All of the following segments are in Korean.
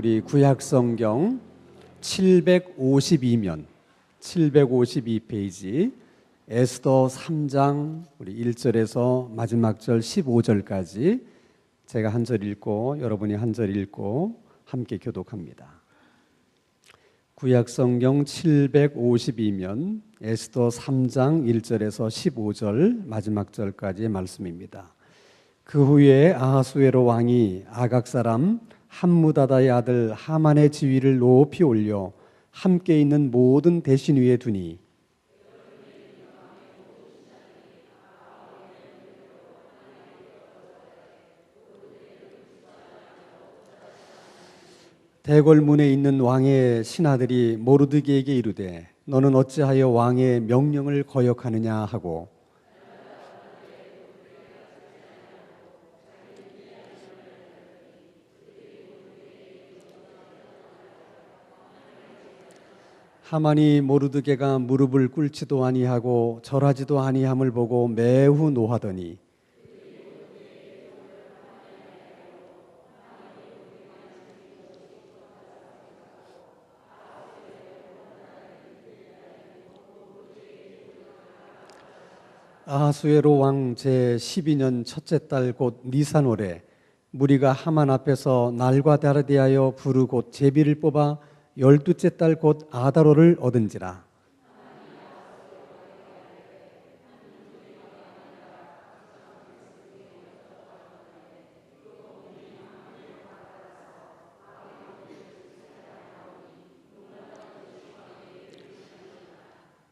우리 구약성경 752면 752페이지 에스더 3장 우리 1절에서 마지막 절 15절까지 제가 한 절 읽고 여러분이 한 절 읽고 함께 교독합니다. 구약성경 752면 에스더 3장 1절에서 15절 마지막 절까지의 말씀입니다. 그 후에 아하수에로 왕이 아각 사람 함무다다의 아들 하만의 지위를 높이 올려 함께 있는 모든 대신 위에 두니 대궐문에 있는 왕의 신하들이 모르드게에게 이르되 너는 어찌하여 왕의 명령을 거역하느냐 하고 하만이 모르드게가 무릎을 꿇지도 아니하고 절하지도 아니함을 보고 매우 노하더니 아하수에로 왕 제12년 첫째 달 곧 니산월에 무리가 하만 앞에서 날과 다르대하여 부르 곧 제비를 뽑아 12째 달 곧 아다로를 얻은지라.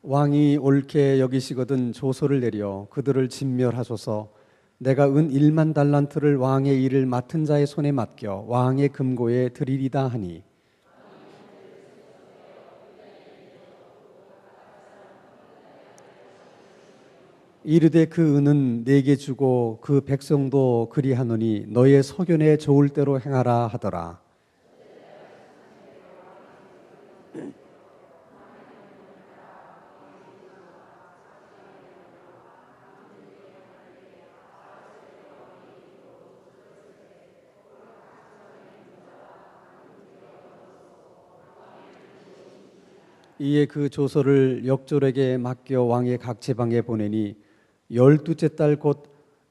왕이 옳게 여기시거든 조소를 내려 그들을 진멸하소서. 내가 은 1만 달란트를 왕의 일을 맡은 자의 손에 맡겨 왕의 금고에 드리리다 하니 이르되 그 은은 내게 주고 그 백성도 그리하노니 너의 소견에 좋을 대로 행하라 하더라. 이에 그 조서를 역졸에게 맡겨 왕의 각 지방에 보내니 12째 달 곧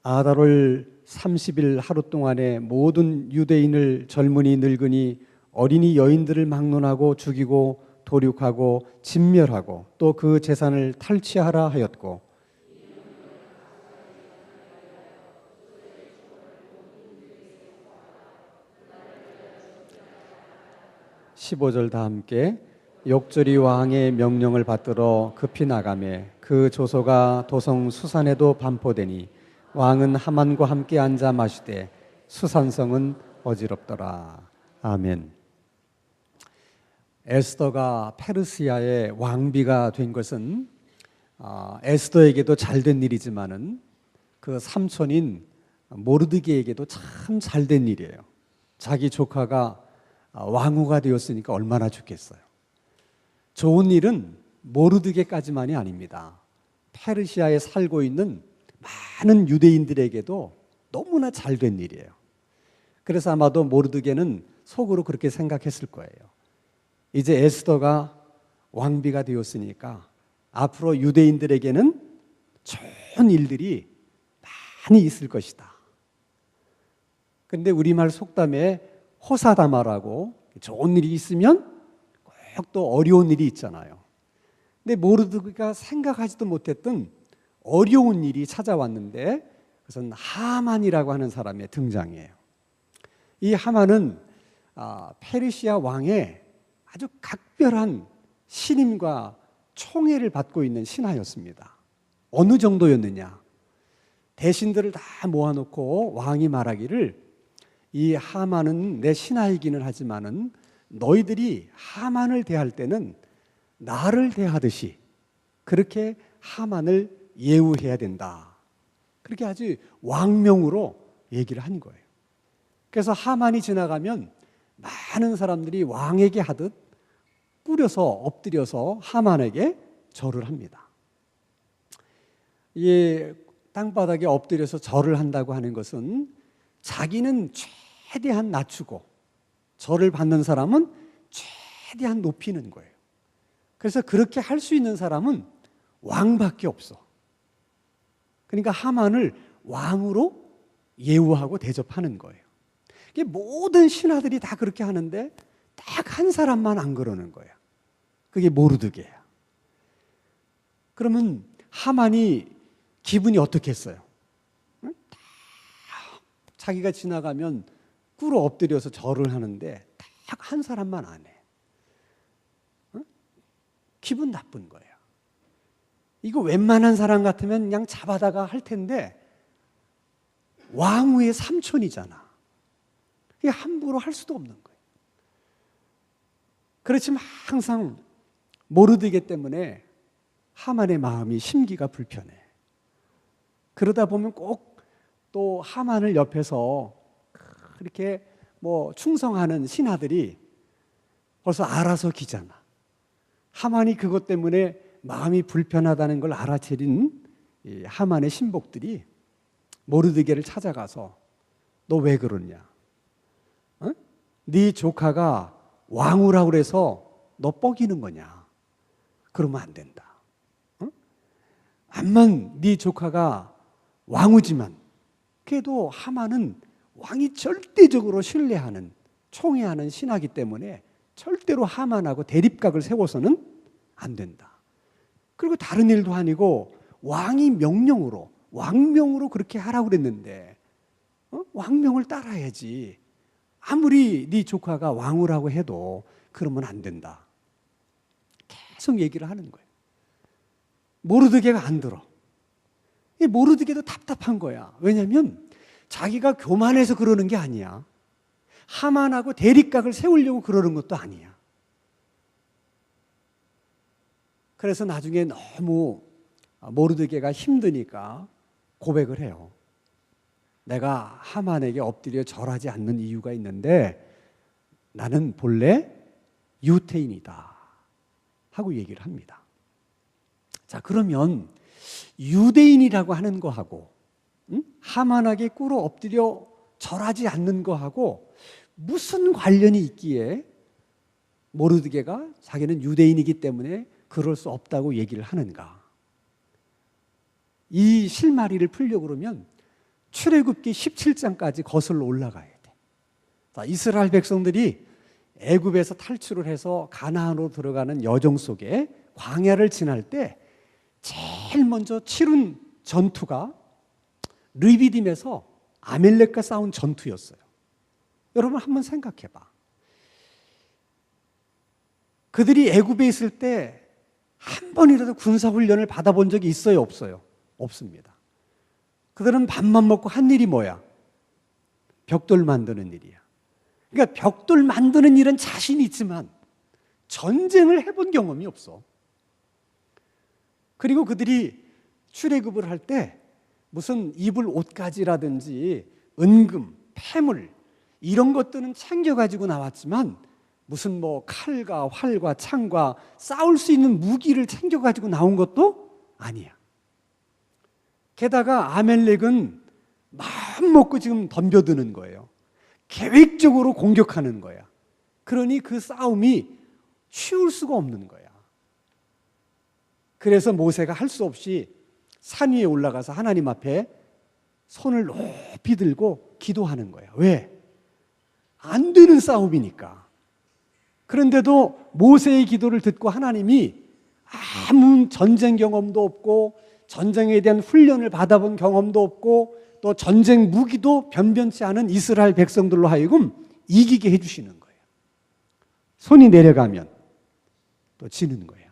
아달월 30일 하루 동안에 모든 유대인을 젊은이 늙은이 어린이 여인들을 막론하고 죽이고 도륙하고 진멸하고 또 그 재산을 탈취하라 하였고 15절 다 함께 역졸이 왕의 명령을 받들어 급히 나가매 그 조서가 도성 수산에도 반포되니 왕은 하만과 함께 앉아 마시되 수산성은 어지럽더라. 아멘. 에스더가 페르시아의 왕비가 된 것은 에스더에게도 잘된 일이지만은 그 삼촌인 모르드게에게도 참 잘된 일이에요. 자기 조카가 왕후가 되었으니까 얼마나 좋겠어요. 좋은 일은 모르드게까지만이 아닙니다. 페르시아에 살고 있는 많은 유대인들에게도 너무나 잘된 일이에요. 그래서 아마도 모르드게는 속으로 그렇게 생각했을 거예요. 이제 에스더가 왕비가 되었으니까 앞으로 유대인들에게는 좋은 일들이 많이 있을 것이다. 그런데 우리말 속담에 호사다마라고 좋은 일이 있으면 꼭 또 어려운 일이 있잖아요. 근데 모르드게가 생각하지도 못했던 어려운 일이 찾아왔는데 그것은 하만이라고 하는 사람의 등장이에요. 이 하만은 페르시아 왕의 아주 각별한 신임과 총애를 받고 있는 신하였습니다. 어느 정도였느냐? 대신들을 다 모아놓고 왕이 말하기를 이 하만은 내 신하이기는 하지만은 너희들이 하만을 대할 때는 나를 대하듯이 그렇게 하만을 예우해야 된다. 그렇게 아주 왕명으로 얘기를 한 거예요. 그래서 하만이 지나가면 많은 사람들이 왕에게 하듯 뿌려서 엎드려서 하만에게 절을 합니다. 이 땅바닥에 엎드려서 절을 한다고 하는 것은 자기는 최대한 낮추고 절을 받는 사람은 최대한 높이는 거예요. 그래서 그렇게 할 수 있는 사람은 왕밖에 없어. 그러니까 하만을 왕으로 예우하고 대접하는 거예요. 모든 신하들이 다 그렇게 하는데 딱 한 사람만 안 그러는 거야. 그게 모르드게야. 그러면 하만이 기분이 어떻겠어요? 자기가 지나가면 꿇어 엎드려서 절을 하는데 딱 한 사람만 안 해. 기분 나쁜 거야. 이거 웬만한 사람 같으면 그냥 잡아다가 할 텐데 왕후의 삼촌이잖아. 이게 함부로 할 수도 없는 거예요. 그렇지만 항상 모르드게 때문에 하만의 마음이 심기가 불편해. 그러다 보면 꼭 또 하만을 옆에서 이렇게 충성하는 신하들이 벌써 알아서 기잖아. 하만이 그것 때문에 마음이 불편하다는 걸 알아채린 이 하만의 신복들이 모르드게를 찾아가서 너 왜 그러냐? 네 조카가 왕후라고 그래서 너 뻐기는 거냐? 그러면 안 된다. 암만 네 조카가 왕후지만 그래도 하만은 왕이 절대적으로 신뢰하는 총애하는 신하기 때문에 절대로 하만하고 대립각을 세워서는 안 된다. 그리고 다른 일도 아니고 왕이 명령으로 왕명으로 그렇게 하라고 그랬는데 왕명을 따라야지. 아무리 네 조카가 왕후라고 해도 그러면 안 된다. 계속 얘기를 하는 거예요. 모르드게가 안 들어. 이 모르드게도 답답한 거야. 왜냐하면 자기가 교만해서 그러는 게 아니야. 하만하고 대립각을 세우려고 그러는 것도 아니야. 그래서 나중에 너무 모르드게가 힘드니까 고백을 해요. 내가 하만에게 엎드려 절하지 않는 이유가 있는데 나는 본래 유태인이다 하고 얘기를 합니다. 자, 그러면 유대인이라고 하는 거하고 하만에게 꿇어 엎드려 절하지 않는 거하고 무슨 관련이 있기에 모르드게가 자기는 유대인이기 때문에 그럴 수 없다고 얘기를 하는가? 이 실마리를 풀려고 그러면 출애굽기 17장까지 거슬러 올라가야 돼. 자, 이스라엘 백성들이 애굽에서 탈출을 해서 가나안으로 들어가는 여정 속에 광야를 지날 때 제일 먼저 치른 전투가 르비딤에서 아멜렉과 싸운 전투였어요. 여러분 한번 생각해 봐. 그들이 애굽에 있을 때 한 번이라도 군사훈련을 받아본 적이 있어요? 없어요? 없습니다. 그들은 밥만 먹고 한 일이 뭐야? 벽돌 만드는 일이야. 그러니까 벽돌 만드는 일은 자신이 있지만 전쟁을 해본 경험이 없어. 그리고 그들이 출애굽을 할 때 무슨 입을 옷가지라든지 은금, 폐물 이런 것들은 챙겨가지고 나왔지만 무슨 칼과 활과 창과 싸울 수 있는 무기를 챙겨가지고 나온 것도 아니야. 게다가 아멜렉은 마음 먹고 지금 덤벼드는 거예요. 계획적으로 공격하는 거야. 그러니 그 싸움이 쉬울 수가 없는 거야. 그래서 모세가 할 수 없이 산 위에 올라가서 하나님 앞에 손을 높이 들고 기도하는 거야. 왜? 안 되는 싸움이니까. 그런데도 모세의 기도를 듣고 하나님이 아무 전쟁 경험도 없고 전쟁에 대한 훈련을 받아본 경험도 없고 또 전쟁 무기도 변변치 않은 이스라엘 백성들로 하여금 이기게 해주시는 거예요. 손이 내려가면 또 지는 거예요.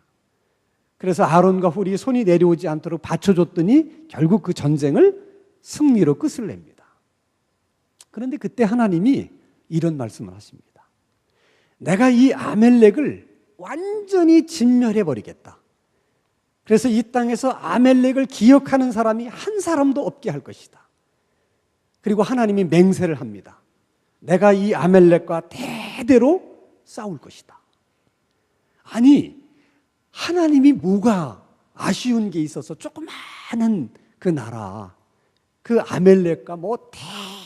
그래서 아론과 훌이 손이 내려오지 않도록 받쳐줬더니 결국 그 전쟁을 승리로 끝을 냅니다. 그런데 그때 하나님이 이런 말씀을 하십니다. 내가 이 아멜렉을 완전히 진멸해버리겠다. 그래서 이 땅에서 아멜렉을 기억하는 사람이 한 사람도 없게 할 것이다. 그리고 하나님이 맹세를 합니다. 내가 이 아멜렉과 대대로 싸울 것이다. 아니, 하나님이 뭐가 아쉬운 게 있어서 조그마한 그 나라, 그 아멜렉과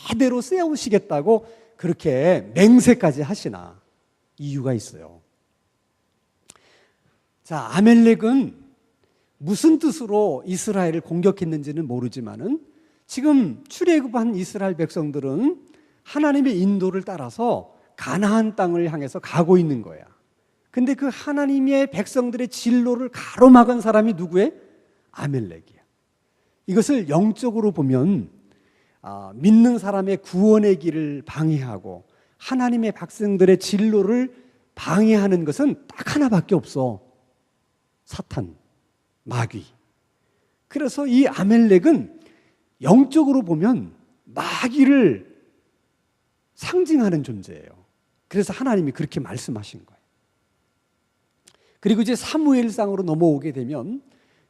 대대로 싸우시겠다고 그렇게 맹세까지 하시나? 이유가 있어요. 자, 아멜렉은 무슨 뜻으로 이스라엘을 공격했는지는 모르지만은 지금 출애굽한 이스라엘 백성들은 하나님의 인도를 따라서 가나안 땅을 향해서 가고 있는 거야. 근데 그 하나님의 백성들의 진로를 가로막은 사람이 누구예요? 아멜렉이야. 이것을 영적으로 보면 믿는 사람의 구원의 길을 방해하고 하나님의 백성들의 진로를 방해하는 것은 딱 하나밖에 없어. 사탄, 마귀. 그래서 이 아멜렉은 영적으로 보면 마귀를 상징하는 존재예요. 그래서 하나님이 그렇게 말씀하신 거예요. 그리고 이제 사무엘상으로 넘어오게 되면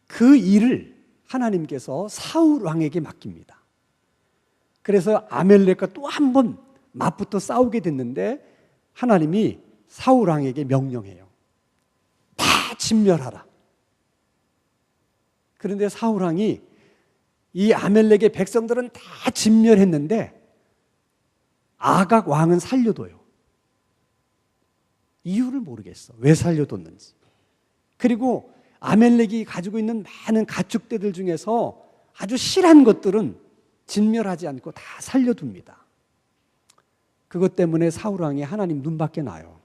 그 일을 하나님께서 사울 왕에게 맡깁니다. 그래서 아멜렉과 또 한 번 맞붙어 싸우게 됐는데 하나님이 사울 왕에게 명령해요. 다 진멸하라. 그런데 사울 왕이 이 아멜렉의 백성들은 다 진멸했는데 아각 왕은 살려둬요. 이유를 모르겠어. 왜 살려뒀는지. 그리고 아멜렉이 가지고 있는 많은 가축대들 중에서 아주 실한 것들은 진멸하지 않고 다 살려둡니다. 그것 때문에 사울 왕이 하나님 눈밖에 나요.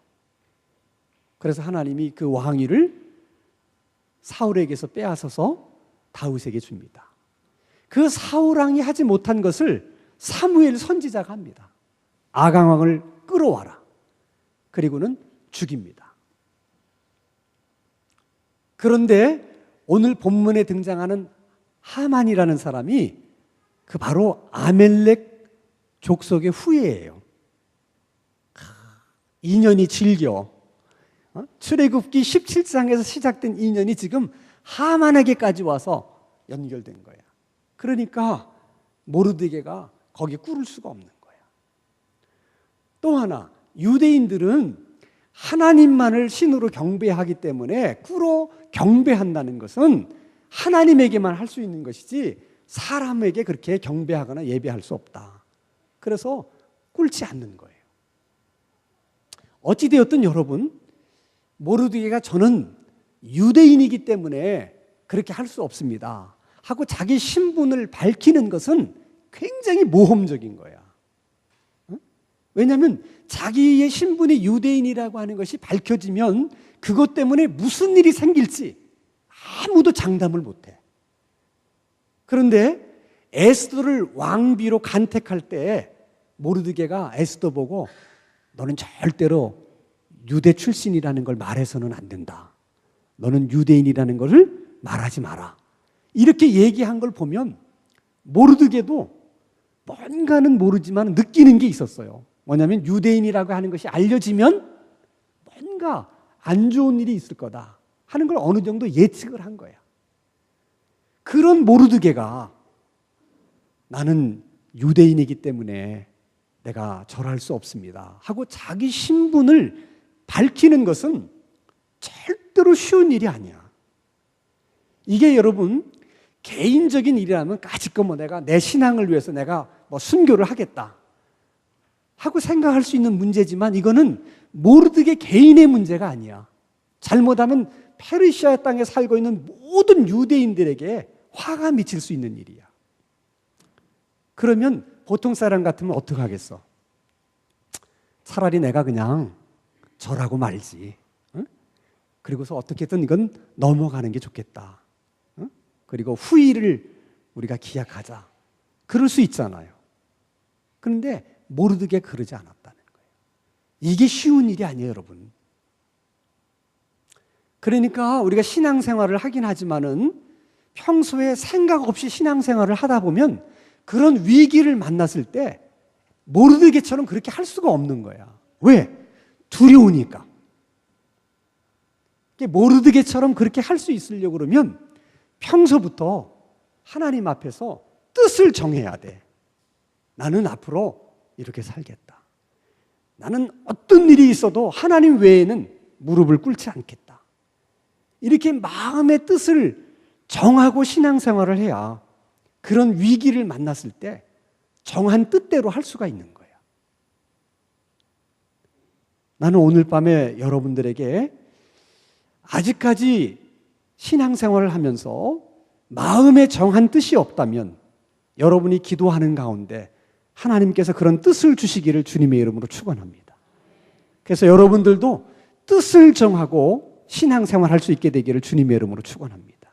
그래서 하나님이 그 왕위를 사울에게서 빼앗아서 다윗에게 줍니다. 그 사울 왕이 하지 못한 것을 사무엘 선지자가 합니다. 아각 왕을 끌어와라. 그리고는 죽입니다. 그런데 오늘 본문에 등장하는 하만이라는 사람이 그 바로 아멜렉 족속의 후예예요. 인연이 질겨. 출애굽기 17장에서 시작된 인연이 지금 하만에게까지 와서 연결된 거야. 그러니까 모르드게가 거기에 꿇을 수가 없는 거야. 또 하나, 유대인들은 하나님만을 신으로 경배하기 때문에 꿇어 경배한다는 것은 하나님에게만 할 수 있는 것이지 사람에게 그렇게 경배하거나 예배할 수 없다. 그래서 꿇지 않는 거예요. 어찌되었든 여러분, 모르드게가 저는 유대인이기 때문에 그렇게 할 수 없습니다 하고 자기 신분을 밝히는 것은 굉장히 모험적인 거야. 왜냐하면 자기의 신분이 유대인이라고 하는 것이 밝혀지면 그것 때문에 무슨 일이 생길지 아무도 장담을 못해. 그런데 에스더를 왕비로 간택할 때 모르드게가 에스더 보고 너는 절대로 유대 출신이라는 걸 말해서는 안 된다. 너는 유대인이라는 것을 말하지 마라. 이렇게 얘기한 걸 보면 모르드게도 뭔가는 모르지만 느끼는 게 있었어요. 뭐냐면 유대인이라고 하는 것이 알려지면 뭔가 안 좋은 일이 있을 거다 하는 걸 어느 정도 예측을 한 거야. 그런 모르드게가 나는 유대인이기 때문에 내가 절할 수 없습니다 하고 자기 신분을 밝히는 것은 절대로 쉬운 일이 아니야. 이게 여러분 개인적인 일이라면 까짓거 뭐 내가 내 신앙을 위해서 내가 뭐 순교를 하겠다 하고 생각할 수 있는 문제지만 이거는 모르드게 개인의 문제가 아니야. 잘못하면 페르시아 땅에 살고 있는 모든 유대인들에게 화가 미칠 수 있는 일이야. 그러면 보통 사람 같으면 어떻게 하겠어? 차라리 내가 그냥 절하고 말지. 응? 그리고서 어떻게든 이건 넘어가는 게 좋겠다. 응? 그리고 후일을 우리가 기약하자. 그럴 수 있잖아요. 그런데 모르드게 그러지 않았다는 거예요. 이게 쉬운 일이 아니에요, 여러분. 그러니까 우리가 신앙생활을 하긴 하지만은 평소에 생각 없이 신앙생활을 하다 보면 그런 위기를 만났을 때 모르드게처럼 그렇게 할 수가 없는 거야. 왜? 두려우니까. 모르드게처럼 그렇게 할 수 있으려고 그러면 평소부터 하나님 앞에서 뜻을 정해야 돼. 나는 앞으로 이렇게 살겠다. 나는 어떤 일이 있어도 하나님 외에는 무릎을 꿇지 않겠다. 이렇게 마음의 뜻을 정하고 신앙생활을 해야 그런 위기를 만났을 때 정한 뜻대로 할 수가 있는 거예요. 나는 오늘 밤에 여러분들에게 아직까지 신앙생활을 하면서 마음에 정한 뜻이 없다면 여러분이 기도하는 가운데 하나님께서 그런 뜻을 주시기를 주님의 이름으로 축원합니다. 그래서 여러분들도 뜻을 정하고 신앙생활 할 수 있게 되기를 주님의 이름으로 축원합니다.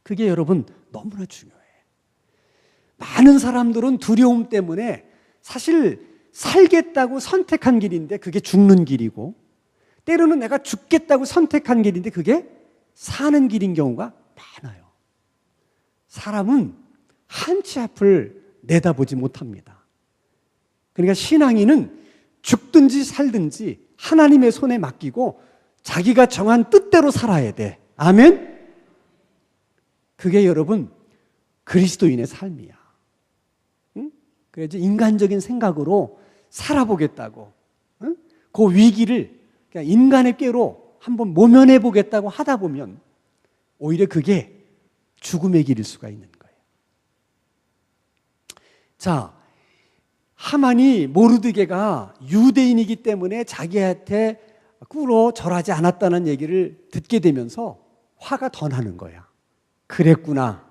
그게 여러분 너무나 중요해요. 많은 사람들은 두려움 때문에 사실 살겠다고 선택한 길인데 그게 죽는 길이고, 때로는 내가 죽겠다고 선택한 길인데 그게 사는 길인 경우가 많아요. 사람은 한 치 앞을 내다보지 못합니다. 그러니까 신앙인은 죽든지 살든지 하나님의 손에 맡기고 자기가 정한 뜻대로 살아야 돼. 아멘? 그게 여러분 그리스도인의 삶이야. 응? 그래서 인간적인 생각으로 살아보겠다고, 응? 그 위기를 그냥 인간의 꾀로 한번 모면해 보겠다고 하다 보면 오히려 그게 죽음의 길일 수가 있는 거예요. 자, 하만이 모르드게가 유대인이기 때문에 자기한테 꿇어 절하지 않았다는 얘기를 듣게 되면서 화가 더 나는 거야. 그랬구나.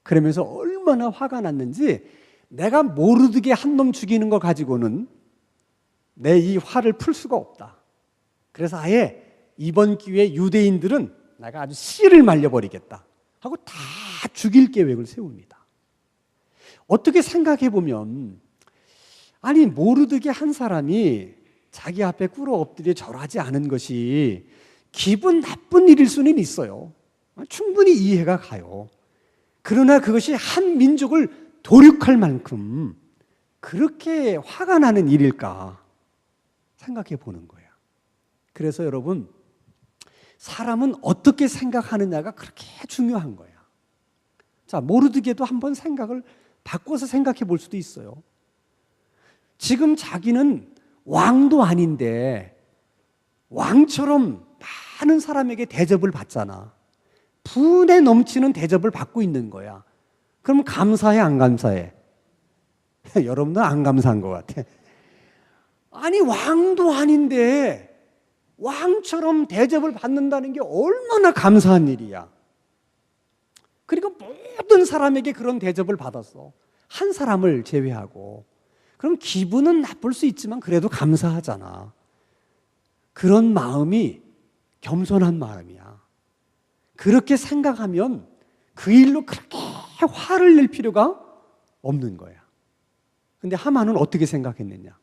그러면서 얼마나 화가 났는지, 내가 모르드게 한 놈 죽이는 거 가지고는 내 이 화를 풀 수가 없다. 그래서 아예 이번 기회에 유대인들은 내가 아주 씨를 말려버리겠다 하고 다 죽일 계획을 세웁니다. 어떻게 생각해 보면, 아니 모르드게 한 사람이 자기 앞에 꿇어 엎드려 절하지 않은 것이 기분 나쁜 일일 수는 있어요. 충분히 이해가 가요. 그러나 그것이 한 민족을 도륙할 만큼 그렇게 화가 나는 일일까 생각해 보는 거예요. 그래서 여러분, 사람은 어떻게 생각하느냐가 그렇게 중요한 거야. 자, 모르드게도 한번 생각을 바꿔서 생각해 볼 수도 있어요. 지금 자기는 왕도 아닌데 왕처럼 많은 사람에게 대접을 받잖아. 분에 넘치는 대접을 받고 있는 거야. 그럼 감사해, 안 감사해? 여러분들 안 감사한 것 같아. 아니 왕도 아닌데 왕처럼 대접을 받는다는 게 얼마나 감사한 일이야. 그리고 모든 사람에게 그런 대접을 받았어. 한 사람을 제외하고. 그럼 기분은 나쁠 수 있지만 그래도 감사하잖아. 그런 마음이 겸손한 마음이야. 그렇게 생각하면 그 일로 그렇게 화를 낼 필요가 없는 거야. 근데 하만은 어떻게 생각했느냐?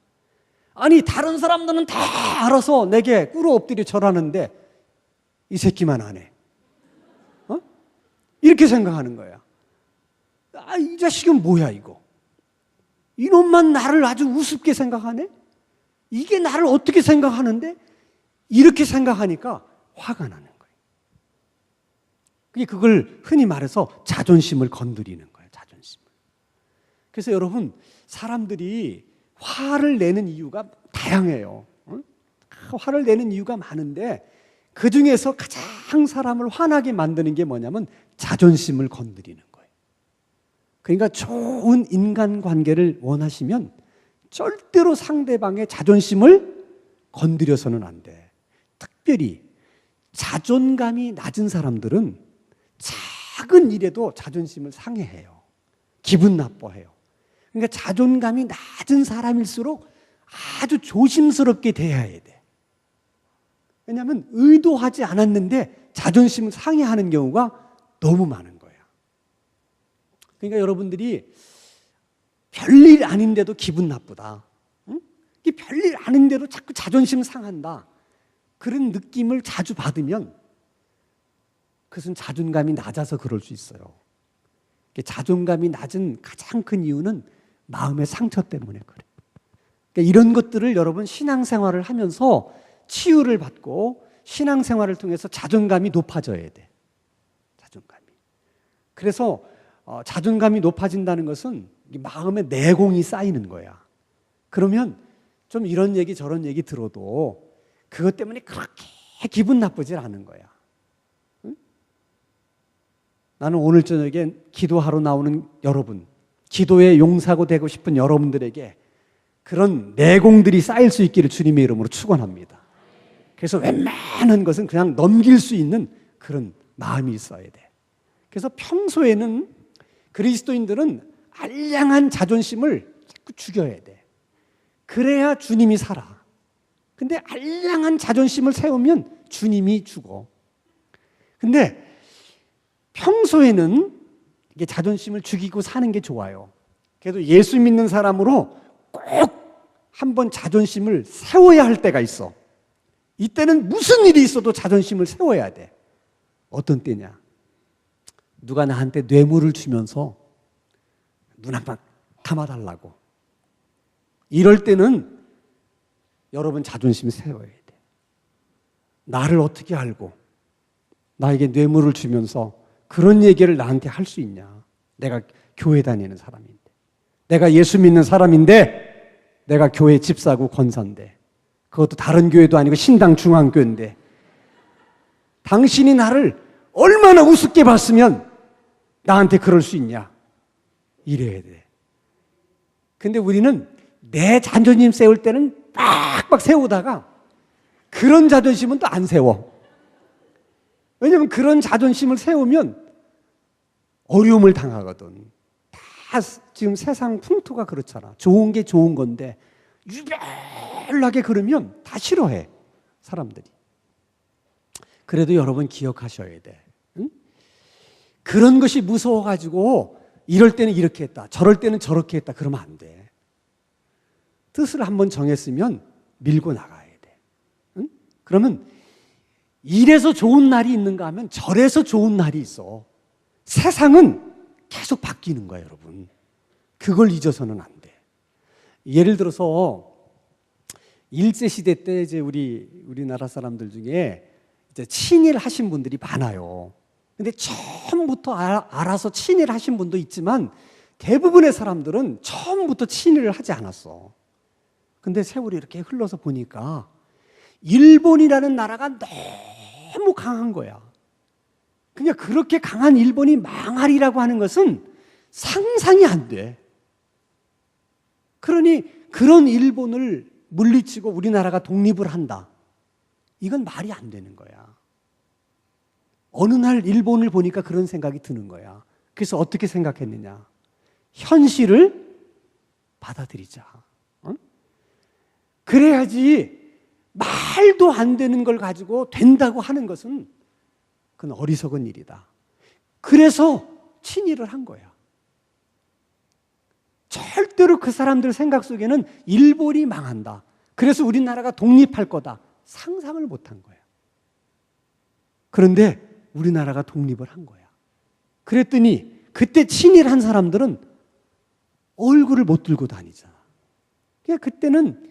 아니 다른 사람들은 다 알아서 내게 꿇어 엎드려 절하는데 이 새끼만 안 해. 어? 이렇게 생각하는 거야. 아, 이 자식은 뭐야 이거? 이놈만 나를 아주 우습게 생각하네? 이게 나를 어떻게 생각하는데? 이렇게 생각하니까 화가 나는 거예요. 그걸 흔히 말해서 자존심을 건드리는 거예요. 자존심을. 그래서 여러분, 사람들이 화를 내는 이유가 다양해요. 화를 내는 이유가 많은데 그 중에서 가장 사람을 화나게 만드는 게 뭐냐면 자존심을 건드리는 거예요. 그러니까 좋은 인간관계를 원하시면 절대로 상대방의 자존심을 건드려서는 안 돼. 특별히 자존감이 낮은 사람들은 작은 일에도 자존심을 상해해요. 기분 나빠해요. 그러니까 자존감이 낮은 사람일수록 아주 조심스럽게 대해야 돼. 왜냐하면 의도하지 않았는데 자존심을 상해하는 경우가 너무 많은 거야. 그러니까 여러분들이 별일 아닌데도 기분 나쁘다. 응? 별일 아닌데도 자꾸 자존심 상한다. 그런 느낌을 자주 받으면 그것은 자존감이 낮아서 그럴 수 있어요. 자존감이 낮은 가장 큰 이유는 마음의 상처 때문에 그래요. 그러니까 이런 것들을 여러분 신앙생활을 하면서 치유를 받고 신앙생활을 통해서 자존감이 높아져야 돼. 자존감이. 그래서 자존감이 높아진다는 것은 마음에 내공이 쌓이는 거야. 그러면 좀 이런 얘기 저런 얘기 들어도 그것 때문에 그렇게 기분 나쁘질 않은 거야. 응? 나는 오늘 저녁에 기도하러 나오는 여러분, 기도의 용사고 되고 싶은 여러분들에게 그런 내공들이 쌓일 수 있기를 주님의 이름으로 축원합니다. 그래서 웬만한 것은 그냥 넘길 수 있는 그런 마음이 있어야 돼. 그래서 평소에는 그리스도인들은 알량한 자존심을 자꾸 죽여야 돼. 그래야 주님이 살아. 근데 알량한 자존심을 세우면 주님이 죽어. 근데 평소에는 이게 자존심을 죽이고 사는 게 좋아요. 그래도 예수 믿는 사람으로 꼭 한번 자존심을 세워야 할 때가 있어. 이때는 무슨 일이 있어도 자존심을 세워야 돼. 어떤 때냐? 누가 나한테 뇌물을 주면서 눈 한 번 감아달라고. 이럴 때는 여러분 자존심 세워야 돼. 나를 어떻게 알고 나에게 뇌물을 주면서 그런 얘기를 나한테 할 수 있냐? 내가 교회 다니는 사람인데, 내가 예수 믿는 사람인데, 내가 교회 집사고 권사인데, 그것도 다른 교회도 아니고 신당 중앙교회인데, 당신이 나를 얼마나 우습게 봤으면 나한테 그럴 수 있냐? 이래야 돼. 근데 우리는 내 자존심 세울 때는 빡빡 세우다가 그런 자존심은 또 안 세워. 왜냐하면 그런 자존심을 세우면 어려움을 당하거든. 다 지금 세상 풍토가 그렇잖아. 좋은 게 좋은 건데 유별나게 그러면 다 싫어해, 사람들이. 그래도 여러분 기억하셔야 돼. 응? 그런 것이 무서워가지고 이럴 때는 이렇게 했다, 저럴 때는 저렇게 했다 그러면 안 돼. 뜻을 한번 정했으면 밀고 나가야 돼. 응? 그러면 이래서 좋은 날이 있는가 하면 저래서 좋은 날이 있어. 세상은 계속 바뀌는 거야, 여러분. 그걸 잊어서는 안 돼. 예를 들어서 일제시대 때 이제 우리나라 사람들 중에 이제 친일 하신 분들이 많아요. 근데 처음부터 알아서 친일 하신 분도 있지만 대부분의 사람들은 처음부터 친일을 하지 않았어. 근데 세월이 이렇게 흘러서 보니까 일본이라는 나라가 너무 강한 거야. 그러니까 그렇게 강한 일본이 망하리라고 하는 것은 상상이 안 돼. 그러니 그런 일본을 물리치고 우리나라가 독립을 한다. 이건 말이 안 되는 거야. 어느 날 일본을 보니까 그런 생각이 드는 거야. 그래서 어떻게 생각했느냐? 현실을 받아들이자. 어? 그래야지 말도 안 되는 걸 가지고 된다고 하는 것은 그건 어리석은 일이다. 그래서 친일을 한 거야. 절대로 그 사람들 생각 속에는 일본이 망한다, 그래서 우리나라가 독립할 거다, 상상을 못한 거야. 그런데 우리나라가 독립을 한 거야. 그랬더니 그때 친일한 사람들은 얼굴을 못 들고 다니잖아. 그냥 그때는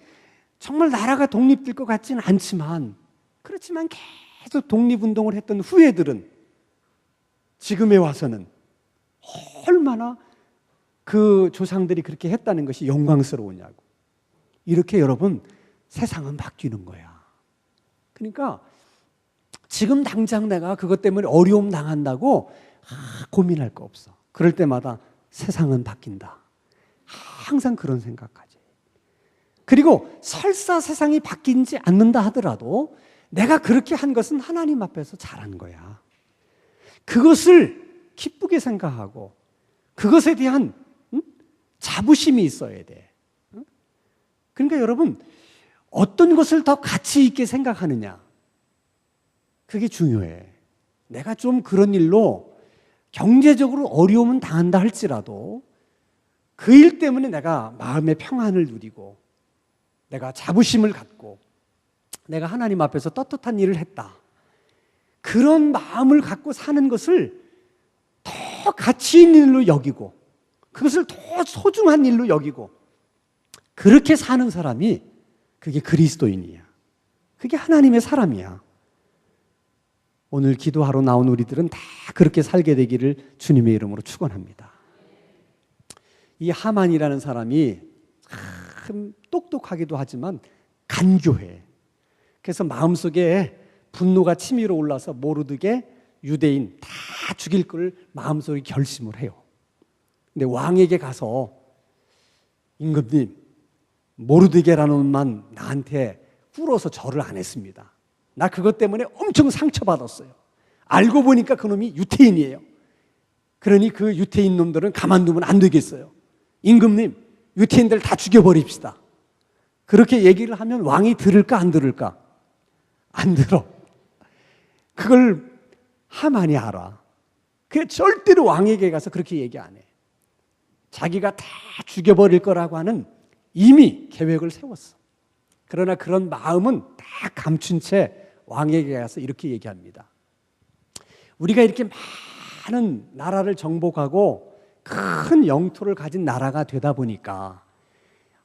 정말 나라가 독립될 것 같지는 않지만, 그렇지만 계속 독립운동을 했던 후예들은 지금에 와서는 얼마나 그 조상들이 그렇게 했다는 것이 영광스러우냐고. 이렇게 여러분 세상은 바뀌는 거야. 그러니까 지금 당장 내가 그것 때문에 어려움 당한다고 고민할 거 없어. 그럴 때마다 세상은 바뀐다. 항상 그런 생각하지. 그리고 설사 세상이 바뀌지 않는다 하더라도 내가 그렇게 한 것은 하나님 앞에서 잘한 거야. 그것을 기쁘게 생각하고 그것에 대한 자부심이 있어야 돼. 그러니까 여러분, 어떤 것을 더 가치 있게 생각하느냐, 그게 중요해. 내가 좀 그런 일로 경제적으로 어려움은 당한다 할지라도 그 일 때문에 내가 마음의 평안을 누리고 내가 자부심을 갖고 내가 하나님 앞에서 떳떳한 일을 했다, 그런 마음을 갖고 사는 것을 더 가치 있는 일로 여기고 그것을 더 소중한 일로 여기고 그렇게 사는 사람이 그게 그리스도인이야. 그게 하나님의 사람이야. 오늘 기도하러 나온 우리들은 다 그렇게 살게 되기를 주님의 이름으로 축원합니다. 이 하만이라는 사람이 참 똑똑하기도 하지만 간교해. 그래서 마음속에 분노가 치밀어 올라서 모르드게 유대인 다 죽일 걸 마음속에 결심을 해요. 근데 왕에게 가서 임금님, 모르드게라는 놈만 나한테 꿇어서 절을 안 했습니다. 나 그것 때문에 엄청 상처받았어요. 알고 보니까 그놈이 유태인이에요. 그러니 그 유태인 놈들은 가만두면 안 되겠어요. 임금님, 유태인들 다 죽여버립시다. 그렇게 얘기를 하면 왕이 들을까 안 들을까? 안 들어. 그걸 하만이 알아. 그래 절대로 왕에게 가서 그렇게 얘기 안 해. 자기가 다 죽여버릴 거라고 하는 이미 계획을 세웠어. 그러나 그런 마음은 다 감춘 채 왕에게 가서 이렇게 얘기합니다. 우리가 이렇게 많은 나라를 정복하고 큰 영토를 가진 나라가 되다 보니까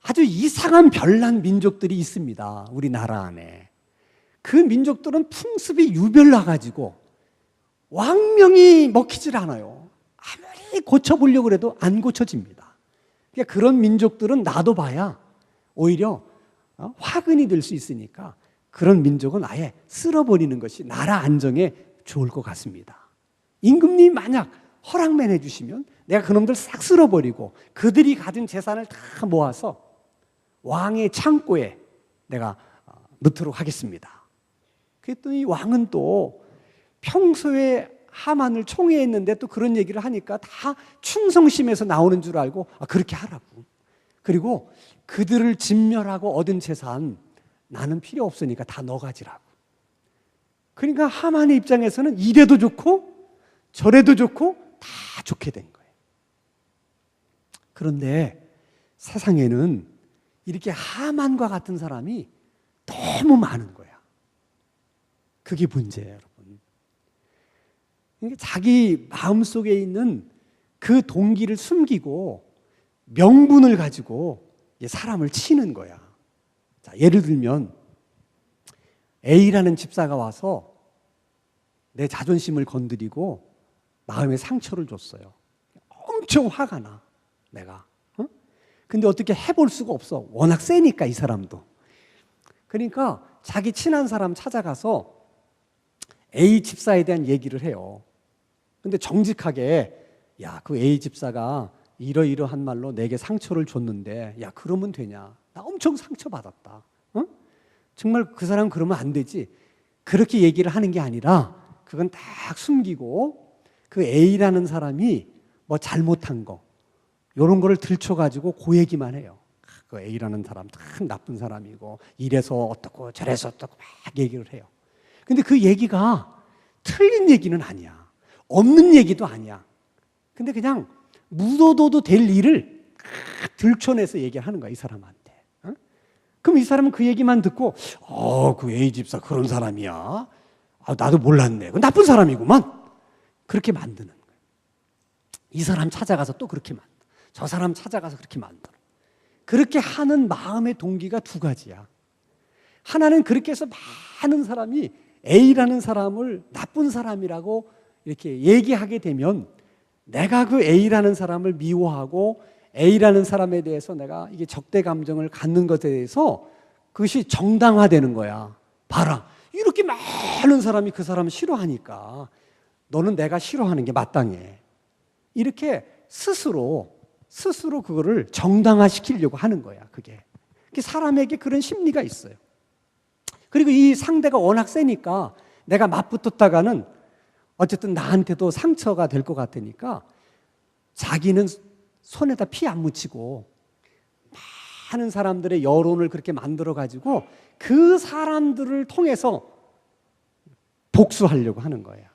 아주 이상한 별난 민족들이 있습니다. 우리나라 안에. 그 민족들은 풍습이 유별나가지고 왕명이 먹히질 않아요. 아무리 고쳐보려고 해도 안 고쳐집니다. 그러니까 그런 민족들은 놔둬봐야 오히려 화근이 될 수 있으니까 그런 민족은 아예 쓸어버리는 것이 나라 안정에 좋을 것 같습니다. 임금님이 만약 허락만 해주시면 내가 그놈들 싹 쓸어버리고 그들이 가진 재산을 다 모아서 왕의 창고에 내가 넣도록 하겠습니다. 그랬더니 왕은 또 평소에 하만을 총애했는데 또 그런 얘기를 하니까 다 충성심에서 나오는 줄 알고 그렇게 하라고. 그리고 그들을 진멸하고 얻은 재산 나는 필요 없으니까 다 너 가지라고. 그러니까 하만의 입장에서는 이래도 좋고 저래도 좋고 다 좋게 된 거예요. 그런데 세상에는 이렇게 하만과 같은 사람이 너무 많은 거야. 그게 문제예요, 여러분. 그러니까 자기 마음속에 있는 그 동기를 숨기고 명분을 가지고 사람을 치는 거야. 자, 예를 들면 A라는 집사가 와서 내 자존심을 건드리고 마음에 상처를 줬어요. 엄청 화가 나, 내가. 근데 어떻게 해볼 수가 없어. 워낙 세니까 이 사람도. 그러니까 자기 친한 사람 찾아가서 A 집사에 대한 얘기를 해요. 근데 정직하게 야, 그 A 집사가 이러이러한 말로 내게 상처를 줬는데 야, 그러면 되냐. 나 엄청 상처받았다. 정말 그 사람 그러면 안 되지. 그렇게 얘기를 하는 게 아니라 그건 딱 숨기고 그 A라는 사람이 뭐 잘못한 거 이런 거를 들춰가지고 그 얘기만 해요. 그 A라는 사람 참 나쁜 사람이고 이래서 어떻고 저래서 어떻고 막 얘기를 해요. 근데 그 얘기가 틀린 얘기는 아니야. 없는 얘기도 아니야. 근데 그냥 묻어둬도 될 일을 들춰내서 얘기하는 거야, 이 사람한테. 그럼 이 사람은 그 얘기만 듣고 그 A 집사 그런 사람이야. 나도 몰랐네. 그 나쁜 사람이구만. 그렇게 만드는 거예요. 이 사람 찾아가서 또 그렇게 만들어. 저 사람 찾아가서 그렇게 만들어. 그렇게 하는 마음의 동기가 두 가지야. 하나는 그렇게 해서 많은 사람이 A라는 사람을 나쁜 사람이라고 이렇게 얘기하게 되면 내가 그 A라는 사람을 미워하고 A라는 사람에 대해서 내가 이게 적대 감정을 갖는 것에 대해서 그것이 정당화되는 거야. 봐라. 이렇게 많은 사람이 그 사람을 싫어하니까 너는 내가 싫어하는 게 마땅해. 이렇게 스스로 그거를 정당화시키려고 하는 거야. 그게 사람에게 그런 심리가 있어요. 그리고 이 상대가 워낙 세니까 내가 맞붙었다가는 어쨌든 나한테도 상처가 될 것 같으니까 자기는 손에다 피 안 묻히고 많은 사람들의 여론을 그렇게 만들어가지고 그 사람들을 통해서 복수하려고 하는 거예요.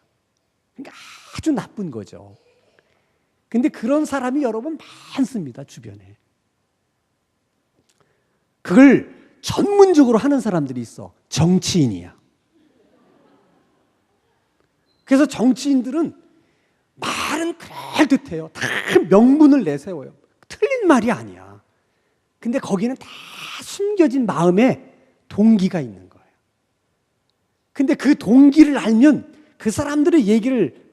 그러니까 아주 나쁜 거죠. 근데 그런 사람이 여러분 많습니다, 주변에. 그걸 전문적으로 하는 사람들이 있어. 정치인이야. 그래서 정치인들은 말은 그럴듯해요. 다 명분을 내세워요. 틀린 말이 아니야. 근데 거기는 다 숨겨진 마음에 동기가 있는 거예요. 근데 그 동기를 알면 그 사람들의 얘기를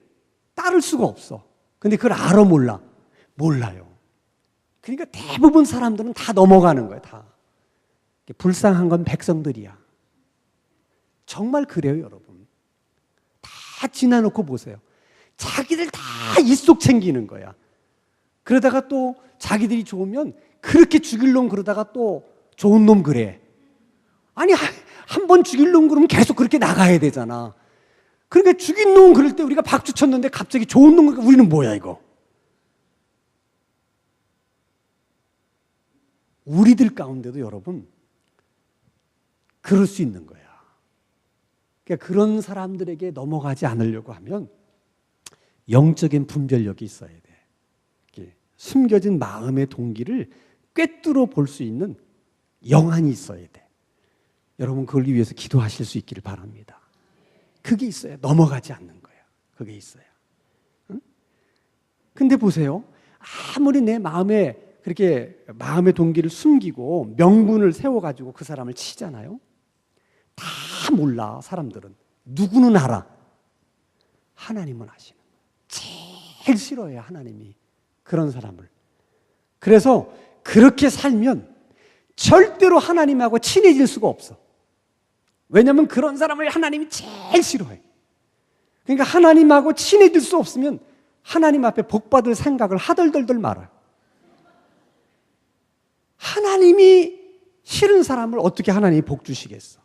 따를 수가 없어. 근데 그걸 알아 몰라? 몰라요. 그러니까 대부분 사람들은 다 넘어가는 거예요. 다. 불쌍한 건 백성들이야. 정말 그래요, 여러분. 다 지나놓고 보세요. 자기들 다 입속 챙기는 거야. 그러다가 또 자기들이 좋으면 그렇게 죽일 놈 그러다가 또 좋은 놈 그래. 아니 한 번 죽일 놈 그러면 계속 그렇게 나가야 되잖아. 그러니까 죽인 놈 그럴 때 우리가 박수 쳤는데 갑자기 좋은 놈 그러니까 우리는 뭐야 이거. 우리들 가운데도 여러분 그럴 수 있는 거야. 그러니까 그런 사람들에게 넘어가지 않으려고 하면 영적인 분별력이 있어야 돼. 숨겨진 마음의 동기를 꿰뚫어 볼 수 있는 영안이 있어야 돼. 여러분 그걸 위해서 기도하실 수 있기를 바랍니다. 그게 있어야 넘어가지 않는 거야. 그게 있어야. 응? 근데 보세요. 아무리 내 마음에 그렇게 마음의 동기를 숨기고 명분을 세워가지고 그 사람을 치잖아요. 다 몰라 사람들은. 누구는 알아. 하나님은 아시는 거예요. 제일 싫어해요 하나님이 그런 사람을. 그래서 그렇게 살면 절대로 하나님하고 친해질 수가 없어. 왜냐하면 그런 사람을 하나님이 제일 싫어해. 그러니까 하나님하고 친해질 수 없으면 하나님 앞에 복받을 생각을 하덜덜덜 말아요. 하나님이 싫은 사람을 어떻게 하나님이 복 주시겠어?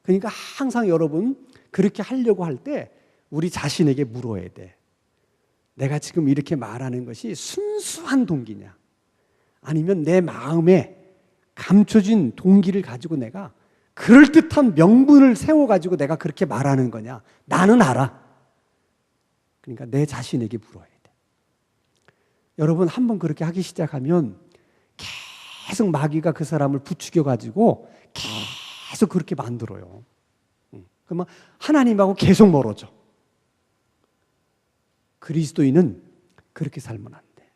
그러니까 항상 여러분 그렇게 하려고 할 때 우리 자신에게 물어야 돼. 내가 지금 이렇게 말하는 것이 순수한 동기냐? 아니면 내 마음에 감춰진 동기를 가지고 내가 그럴듯한 명분을 세워가지고 내가 그렇게 말하는 거냐? 나는 알아. 그러니까 내 자신에게 물어야 돼. 여러분 한번 그렇게 하기 시작하면 계속 마귀가 그 사람을 부추겨가지고 계속 그렇게 만들어요. 그러면 하나님하고 계속 멀어져. 그리스도인은 그렇게 살면 안 돼.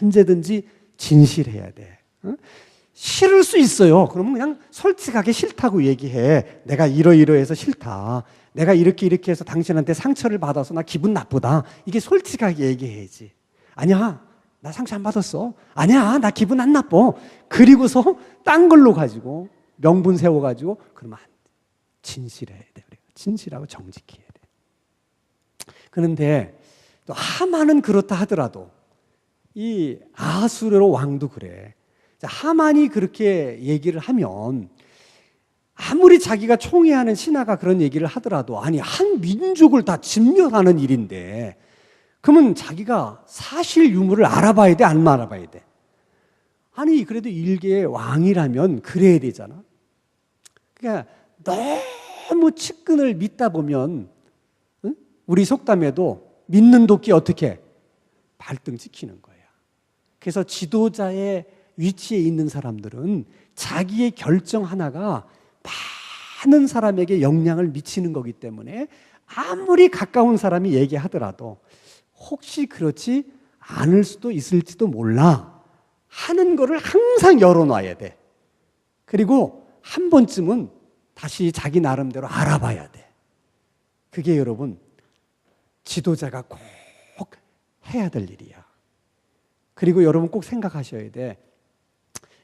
언제든지 진실해야 돼. 싫을 수 있어요. 그러면 그냥 솔직하게 싫다고 얘기해. 내가 이러이러해서 싫다. 내가 이렇게 해서 당신한테 상처를 받아서 나 기분 나쁘다. 이게 솔직하게 얘기해야지. 아니야, 나 상처 안 받았어. 아니야, 나 기분 안 나빠. 그리고서 딴 걸로 가지고 명분 세워가지고 그러면 안 돼. 진실해야 돼. 진실하고 정직해야 돼. 그런데 또 하만은 그렇다 하더라도 이 아수르 왕도 그래. 하만이 그렇게 얘기를 하면 아무리 자기가 총애하는 신하가 그런 얘기를 하더라도 아니 한 민족을 다 진멸하는 일인데 그러면 자기가 사실 유무를 알아봐야 돼? 안 알아봐야 돼? 아니 그래도 일개의 왕이라면 그래야 되잖아. 그러니까 너무 측근을 믿다 보면 우리 속담에도 믿는 도끼 어떻게? 발등 찍히는 거야. 그래서 지도자의 위치에 있는 사람들은 자기의 결정 하나가 많은 사람에게 영향을 미치는 거기 때문에 아무리 가까운 사람이 얘기하더라도 혹시 그렇지 않을 수도 있을지도 몰라 하는 거를 항상 열어놔야 돼. 그리고 한 번쯤은 다시 자기 나름대로 알아봐야 돼. 그게 여러분 지도자가 꼭 해야 될 일이야. 그리고 여러분 꼭 생각하셔야 돼.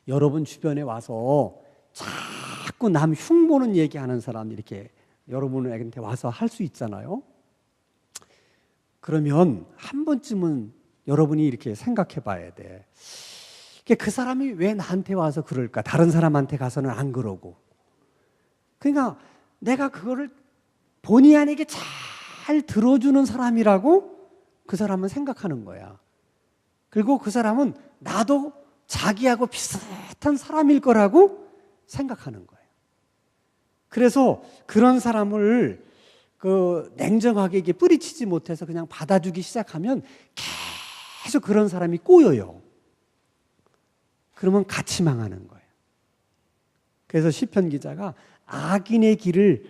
여러분 주변에 와서 자꾸 남 흉보는 얘기하는 사람 이렇게 여러분한테 와서 할 수 있잖아요. 그러면 한 번쯤은 여러분이 이렇게 생각해 봐야 돼. 그 사람이 왜 나한테 와서 그럴까? 다른 사람한테 가서는 안 그러고. 그러니까 내가 그거를 본의 아니게 잘 들어주는 사람이라고 그 사람은 생각하는 거야. 그리고 그 사람은 나도 자기하고 비슷한 사람일 거라고 생각하는 거예요. 그래서 그런 사람을 냉정하게 이게 뿌리치지 못해서 그냥 받아주기 시작하면 계속 그런 사람이 꼬여요. 그러면 같이 망하는 거예요. 그래서 시편 기자가 악인의 길을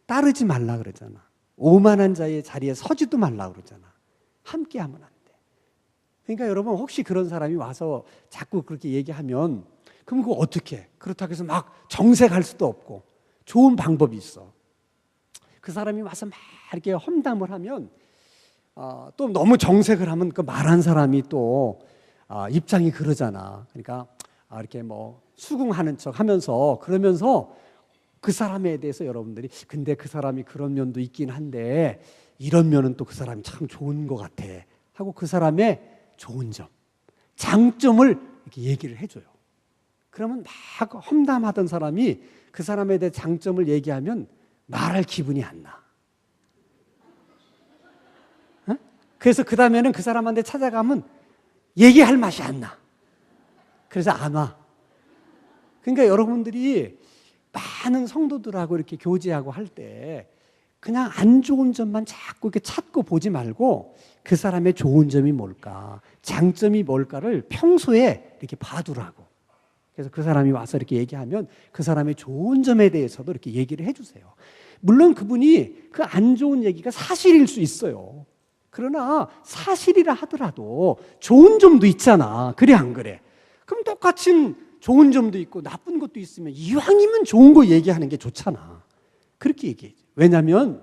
따르지 말라 그러잖아. 오만한 자의 자리에 서지도 말라 그러잖아. 함께하면 안 돼. 그러니까 여러분 혹시 그런 사람이 와서 자꾸 그렇게 얘기하면 그럼 그거 어떻게 해? 그렇다고 해서 막 정색할 수도 없고 좋은 방법이 있어. 그 사람이 와서 막 이렇게 험담을 하면 또 너무 정색을 하면 그 말한 사람이 또 입장이 그러잖아. 그러니까 이렇게 뭐 수긍하는 척 하면서 그러면서 그 사람에 대해서 여러분들이 근데 그 사람이 그런 면도 있긴 한데 이런 면은 또 그 사람이 참 좋은 것 같아 하고 그 사람의 좋은 점, 장점을 이렇게 얘기를 해줘요. 그러면 막 험담하던 사람이 그 사람에 대해 장점을 얘기하면 말할 기분이 안 나. 어? 그래서 그 다음에는 그 사람한테 찾아가면 얘기할 맛이 안 나. 그래서 안 와. 그러니까 여러분들이 많은 성도들하고 이렇게 교제하고 할 때 그냥 안 좋은 점만 자꾸 이렇게 찾고 보지 말고 그 사람의 좋은 점이 뭘까, 장점이 뭘까를 평소에 이렇게 봐두라고. 그래서 그 사람이 와서 이렇게 얘기하면 그 사람의 좋은 점에 대해서도 이렇게 얘기를 해주세요. 물론 그분이 그 안 좋은 얘기가 사실일 수 있어요. 그러나 사실이라 하더라도 좋은 점도 있잖아. 그래 안 그래? 그럼 똑같이 좋은 점도 있고 나쁜 것도 있으면 이왕이면 좋은 거 얘기하는 게 좋잖아. 그렇게 얘기해. 왜냐하면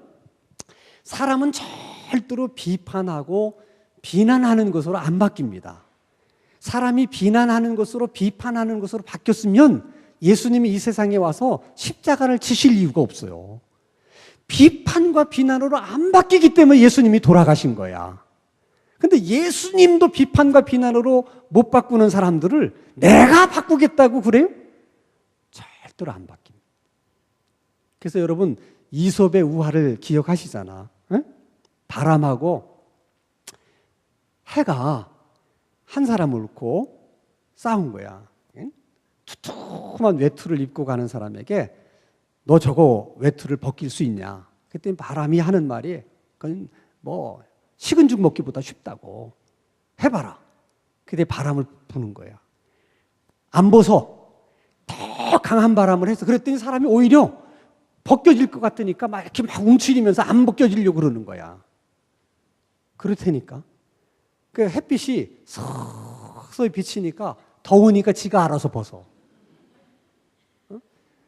사람은 절대로 비판하고 비난하는 것으로 안 바뀝니다. 사람이 비난하는 것으로 비판하는 것으로 바뀌었으면 예수님이 이 세상에 와서 십자가를 지실 이유가 없어요. 비판과 비난으로 안 바뀌기 때문에 예수님이 돌아가신 거야. 근데 예수님도 비판과 비난으로 못 바꾸는 사람들을 내가 바꾸겠다고 그래요? 절대로 안 바뀝니다. 그래서 여러분 이솝의 우화를 기억하시잖아. 응? 바람하고 해가 한 사람을 놓고 싸운 거야. 응? 두툼한 외투를 입고 가는 사람에게 너 저거 외투를 벗길 수 있냐? 그랬더니 바람이 하는 말이 그건 뭐 식은 죽 먹기보다 쉽다고. 해봐라. 그때 바람을 부는 거야. 안 벗어. 더 강한 바람을 해서 그랬더니 사람이 오히려 벗겨질 것 같으니까 막 이렇게 막 움츠리면서 안 벗겨지려고 그러는 거야. 그렇다니까. 그 햇빛이 서서히 비치니까 더우니까 지가 알아서 벗어.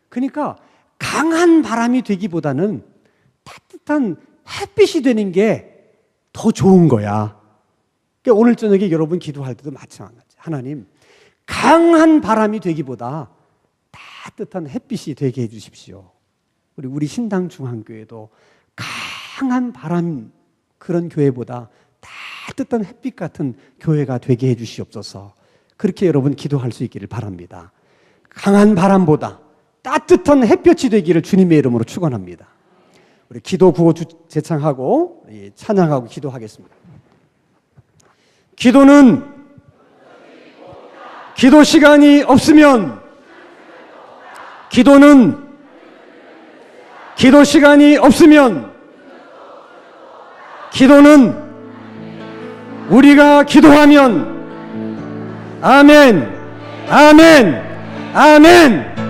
그러니까 강한 바람이 되기보다는 따뜻한 햇빛이 되는 게 더 좋은 거야. 그러니까 오늘 저녁에 여러분 기도할 때도 마찬가지. 하나님, 강한 바람이 되기보다 따뜻한 햇빛이 되게 해주십시오. 우리 신당 중앙교회도 강한 바람 그런 교회보다 따뜻한 햇빛 같은 교회가 되게 해주시옵소서. 그렇게 여러분 기도할 수 있기를 바랍니다. 강한 바람보다 따뜻한 햇볕이 되기를 주님의 이름으로 축원합니다. 우리 기도 구호 제창하고 찬양하고 기도하겠습니다. 기도는 기도 시간이 없으면 기도는 기도 시간이 없으면 기도는 우리가 기도하면 아멘, 아멘, 아멘.